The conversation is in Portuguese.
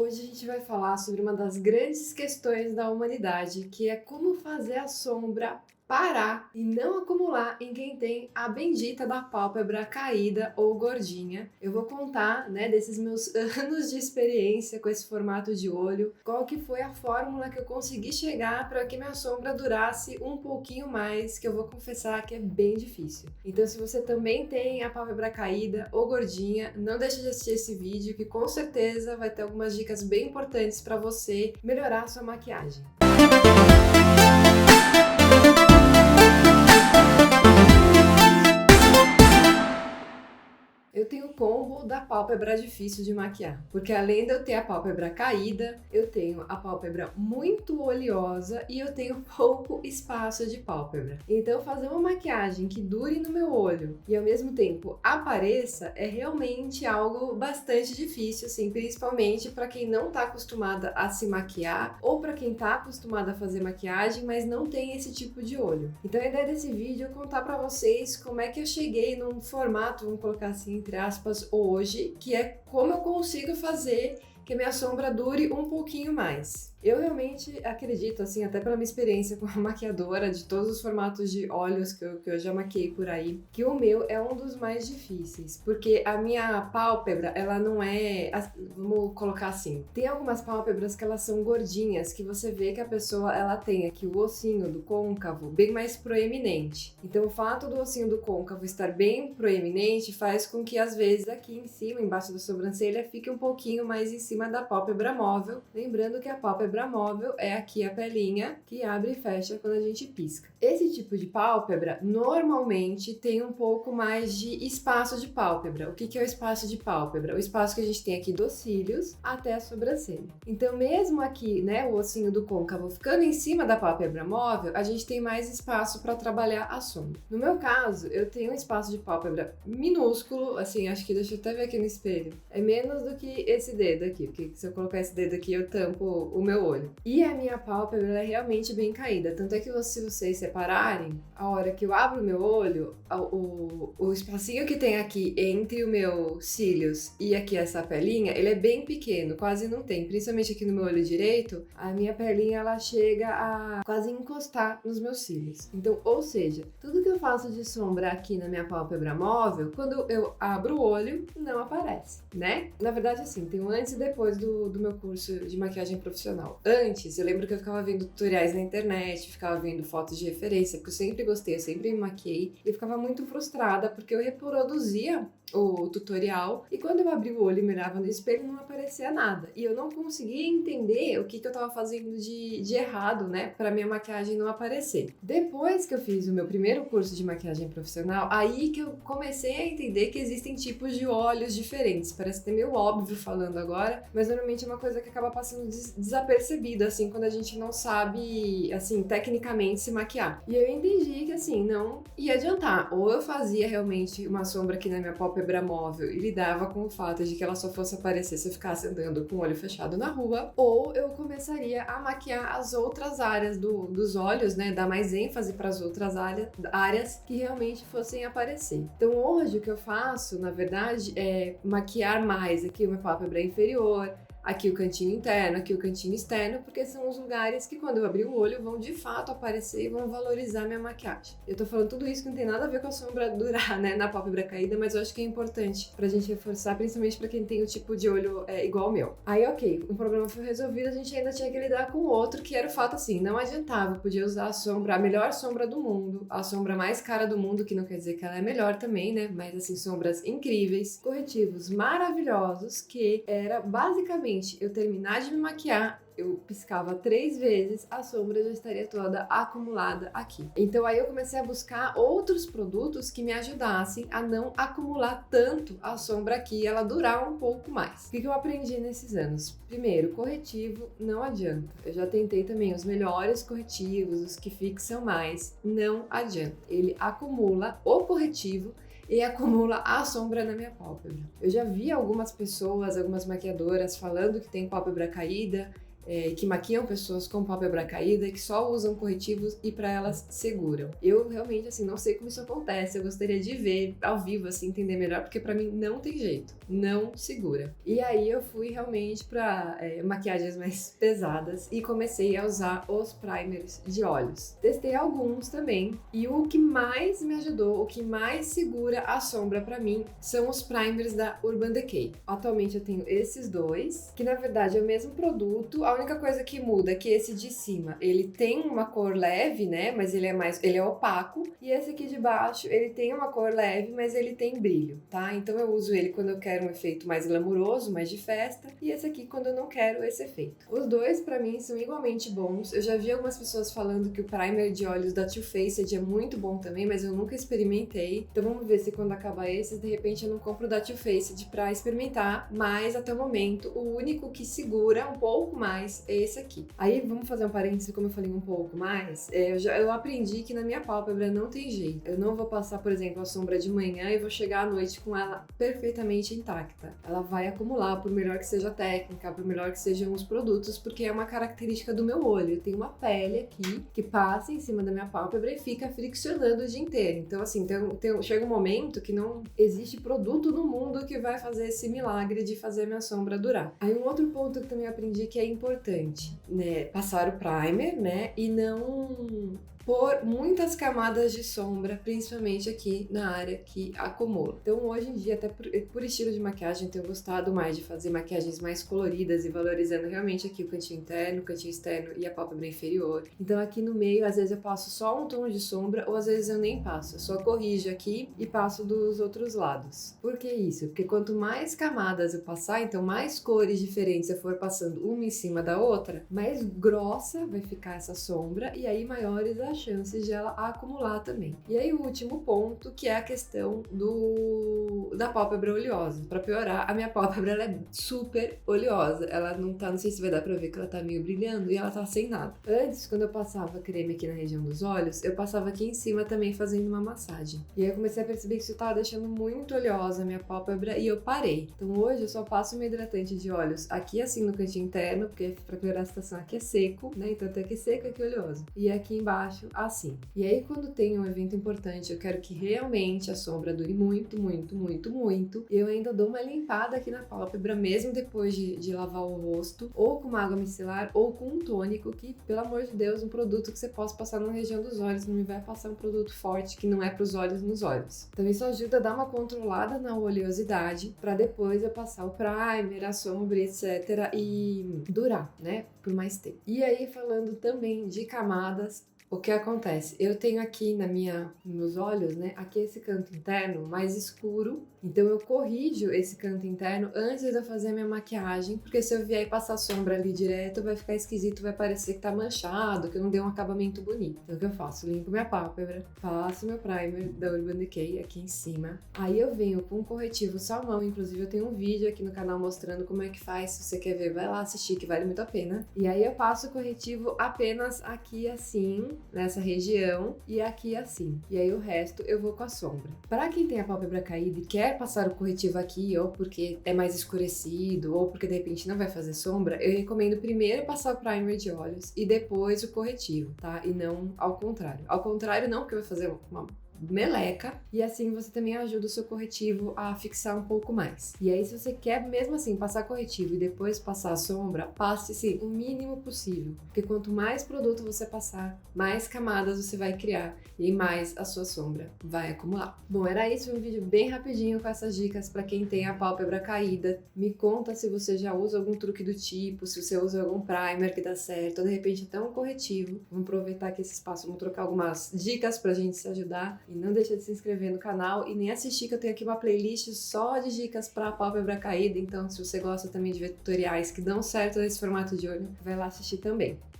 Hoje a gente vai falar sobre uma das grandes questões da humanidade, que é como fazer a sombra parar e não acumular em quem tem a bendita da pálpebra caída ou gordinha. Eu vou contar, desses meus anos de experiência com esse formato de olho, qual que foi a fórmula que eu consegui chegar para que minha sombra durasse um pouquinho mais, que eu vou confessar que é bem difícil. Então, se você também tem a pálpebra caída ou gordinha, não deixe de assistir esse vídeo, que com certeza vai ter algumas dicas bem importantes para você melhorar a sua maquiagem. Eu tenho o combo da pálpebra difícil de maquiar, porque além de eu ter a pálpebra caída, eu tenho a pálpebra muito oleosa e eu tenho pouco espaço de pálpebra. Então fazer uma maquiagem que dure no meu olho e ao mesmo tempo apareça é realmente algo bastante difícil, assim, principalmente para quem não está acostumada a se maquiar ou para quem está acostumada a fazer maquiagem, mas não tem esse tipo de olho. Então a ideia desse vídeo é contar para vocês como é que eu cheguei num formato, vamos colocar assim, entre aspas, hoje, que é como eu consigo fazer que a minha sombra dure um pouquinho mais. Eu realmente acredito, assim, até pela minha experiência como maquiadora de todos os formatos de olhos que eu já maquiei por aí, que o meu é um dos mais difíceis, porque a minha pálpebra, ela não é, vamos colocar assim, tem algumas pálpebras que elas são gordinhas, que você vê que a pessoa, ela tem aqui o ossinho do côncavo bem mais proeminente. Então o fato do ossinho do côncavo estar bem proeminente faz com que às vezes aqui em cima, embaixo da sobrancelha, fique um pouquinho mais em cima da pálpebra móvel, lembrando que a pálpebra móvel é aqui a pelinha que abre e fecha quando a gente pisca. Esse tipo de pálpebra normalmente tem um pouco mais de espaço de pálpebra. O que é o espaço de pálpebra? O espaço que a gente tem aqui dos cílios até a sobrancelha. Então mesmo aqui, o ossinho do côncavo ficando em cima da pálpebra móvel, a gente tem mais espaço para trabalhar a sombra. No meu caso, eu tenho um espaço de pálpebra minúsculo, assim, acho que deixa eu até ver aqui no espelho. É menos do que esse dedo aqui, porque se eu colocar esse dedo aqui, eu tampo o meu olho. E a minha pálpebra é realmente bem caída, tanto é que se vocês separarem, a hora que eu abro o meu olho, o espacinho que tem aqui entre o meu cílios e aqui essa pelinha, ele é bem pequeno, quase não tem, principalmente aqui no meu olho direito, a minha pelinha ela chega a quase encostar nos meus cílios. Então, ou seja, tudo que eu faço de sombra aqui na minha pálpebra móvel, quando eu abro o olho, não aparece, Na verdade, assim, tem um antes e depois do meu curso de maquiagem profissional. Antes, eu lembro que eu ficava vendo tutoriais na internet, ficava vendo fotos de referência, porque eu sempre gostei, eu sempre me maquiei, e eu ficava muito frustrada porque eu reproduzia o tutorial e quando eu abri o olho e mirava no espelho não aparecia nada e eu não conseguia entender o que eu tava fazendo de errado, pra minha maquiagem não aparecer. Depois que eu fiz o meu primeiro curso de maquiagem profissional, aí que eu comecei a entender que existem tipos de olhos diferentes. Parece até meio óbvio falando agora, mas normalmente é uma coisa que acaba passando desapercebida, assim, quando a gente não sabe, assim, tecnicamente se maquiar. E eu entendi que, assim, não ia adiantar. Ou eu fazia realmente uma sombra aqui na minha pálpebra móvel e lidava com o fato de que ela só fosse aparecer se eu ficasse andando com o olho fechado na rua, ou eu começaria a maquiar as outras áreas dos olhos, dar mais ênfase para as outras áreas que realmente fossem aparecer. Então hoje o que eu faço, na verdade, é maquiar mais aqui uma pálpebra inferior, aqui o cantinho interno, aqui o cantinho externo, porque são os lugares que quando eu abrir o olho vão de fato aparecer e vão valorizar minha maquiagem. Eu tô falando tudo isso que não tem nada a ver com a sombra durar, na pálpebra caída, mas eu acho que é importante pra gente reforçar, principalmente pra quem tem o tipo de olho igual ao meu. Aí, ok, um problema foi resolvido, a gente ainda tinha que lidar com o outro, que era o fato assim, não adiantava, eu podia usar a sombra, a melhor sombra do mundo, a sombra mais cara do mundo, que não quer dizer que ela é melhor também, mas assim, sombras incríveis, corretivos maravilhosos, que era basicamente eu terminar de me maquiar, eu piscava 3 vezes, a sombra já estaria toda acumulada aqui. Então aí eu comecei a buscar outros produtos que me ajudassem a não acumular tanto a sombra aqui e ela durar um pouco mais. O que eu aprendi nesses anos? Primeiro, corretivo não adianta. Eu já tentei também os melhores corretivos, os que fixam mais, não adianta. Ele acumula o corretivo e acumula a sombra na minha pálpebra. Eu já vi algumas pessoas, algumas maquiadoras falando que tem pálpebra caída, que maquiam pessoas com pálpebra caída e que só usam corretivos e pra elas seguram. Eu realmente, assim, não sei como isso acontece, eu gostaria de ver ao vivo, assim, entender melhor, porque pra mim não tem jeito, não segura. E aí eu fui realmente pra maquiagens mais pesadas e comecei a usar os primers de olhos. Testei alguns também e o que mais me ajudou, o que mais segura a sombra pra mim são os primers da Urban Decay. Atualmente eu tenho esses dois, que na verdade é o mesmo produto, a única coisa que muda é que esse de cima, ele tem uma cor leve, né, mas ele é opaco, e esse aqui de baixo, ele tem uma cor leve, mas ele tem brilho, tá? Então eu uso ele quando eu quero um efeito mais glamuroso, mais de festa, e esse aqui quando eu não quero esse efeito. Os dois pra mim são igualmente bons. Eu já vi algumas pessoas falando que o primer de olhos da Too Faced é muito bom também, mas eu nunca experimentei. Então vamos ver se quando acabar esses, de repente eu não compro o da Too Faced pra experimentar, mas até o momento o único que segura um pouco mais é esse aqui. Aí vamos fazer um parênteses, como eu falei um pouco mais, eu aprendi que na minha pálpebra não tem jeito. Eu não vou passar, por exemplo, a sombra de manhã e vou chegar à noite com ela perfeitamente intacta. Ela vai acumular, por melhor que seja a técnica, por melhor que sejam os produtos, porque é uma característica do meu olho. Eu tenho uma pele aqui que passa em cima da minha pálpebra e fica friccionando o dia inteiro. Então, assim, chega um momento que não existe produto no mundo que vai fazer esse milagre de fazer a minha sombra durar. Aí um outro ponto que também aprendi que é importante, né? Passar o primer, né? E não por muitas camadas de sombra, principalmente aqui na área que acumula. Então hoje em dia, até por estilo de maquiagem, eu tenho gostado mais de fazer maquiagens mais coloridas e valorizando realmente aqui o cantinho interno, o cantinho externo e a pálpebra inferior. Então aqui no meio, às vezes eu passo só um tom de sombra ou às vezes eu nem passo, eu só corrijo aqui e passo dos outros lados. Por que isso? Porque quanto mais camadas eu passar, então mais cores diferentes eu for passando uma em cima da outra, mais grossa vai ficar essa sombra e aí maiores as chances de ela acumular também. E aí o último ponto, que é a questão da pálpebra oleosa. Pra piorar, a minha pálpebra ela é super oleosa. Ela não sei se vai dar pra ver que ela tá meio brilhando e ela tá sem nada. Antes, quando eu passava creme aqui na região dos olhos, eu passava aqui em cima também fazendo uma massagem. E aí eu comecei a perceber que isso tava deixando muito oleosa a minha pálpebra e eu parei. Então hoje eu só passo meu hidratante de olhos aqui assim no cantinho interno, porque pra piorar a situação aqui é seco, né? Então tem aqui seco e aqui oleoso. E aqui embaixo assim. E aí quando tem um evento importante, eu quero que realmente a sombra dure muito, muito, muito, muito, eu ainda dou uma limpada aqui na pálpebra, mesmo depois de lavar o rosto, ou com uma água micelar, ou com um tônico, que, pelo amor de Deus, um produto que você possa passar na região dos olhos, não me vai passar um produto forte que não é para os olhos nos olhos. Então isso ajuda a dar uma controlada na oleosidade, para depois eu passar o primer, a sombra, etc, e durar, né, por mais tempo. E aí, falando também de camadas, o que acontece? Eu tenho aqui nos meus olhos, né? Aqui esse canto interno mais escuro. Então eu corrijo esse canto interno antes de eu fazer a minha maquiagem, porque se eu vier e passar sombra ali direto, vai ficar esquisito, vai parecer que tá manchado, que eu não dei um acabamento bonito. Então o que eu faço? Limpo minha pálpebra, passo meu primer da Urban Decay aqui em cima. Aí eu venho com um corretivo salmão, inclusive eu tenho um vídeo aqui no canal mostrando como é que faz. Se você quer ver, vai lá assistir, que vale muito a pena. E aí eu passo o corretivo apenas aqui assim, nessa região, e aqui assim. E aí o resto eu vou com a sombra. Para quem tem a pálpebra caída e quer passar o corretivo aqui, ou porque é mais escurecido, ou porque de repente não vai fazer sombra, eu recomendo primeiro passar o primer de olhos e depois o corretivo, tá? E não ao contrário. Ao contrário não, porque vai fazer uma meleca, e assim você também ajuda o seu corretivo a fixar um pouco mais. E aí, se você quer mesmo assim passar corretivo e depois passar a sombra, passe sim, o mínimo possível, porque quanto mais produto você passar, mais camadas você vai criar e mais a sua sombra vai acumular. Bom, era isso, um vídeo bem rapidinho com essas dicas para quem tem a pálpebra caída. Me conta se você já usa algum truque do tipo, se você usa algum primer que dá certo, ou de repente até um corretivo. Vamos aproveitar aqui esse espaço, vamos trocar algumas dicas pra gente se ajudar. E não deixa de se inscrever no canal e nem assistir, que eu tenho aqui uma playlist só de dicas para pálpebra caída. Então, se você gosta também de ver tutoriais que dão certo nesse formato de olho, vai lá assistir também.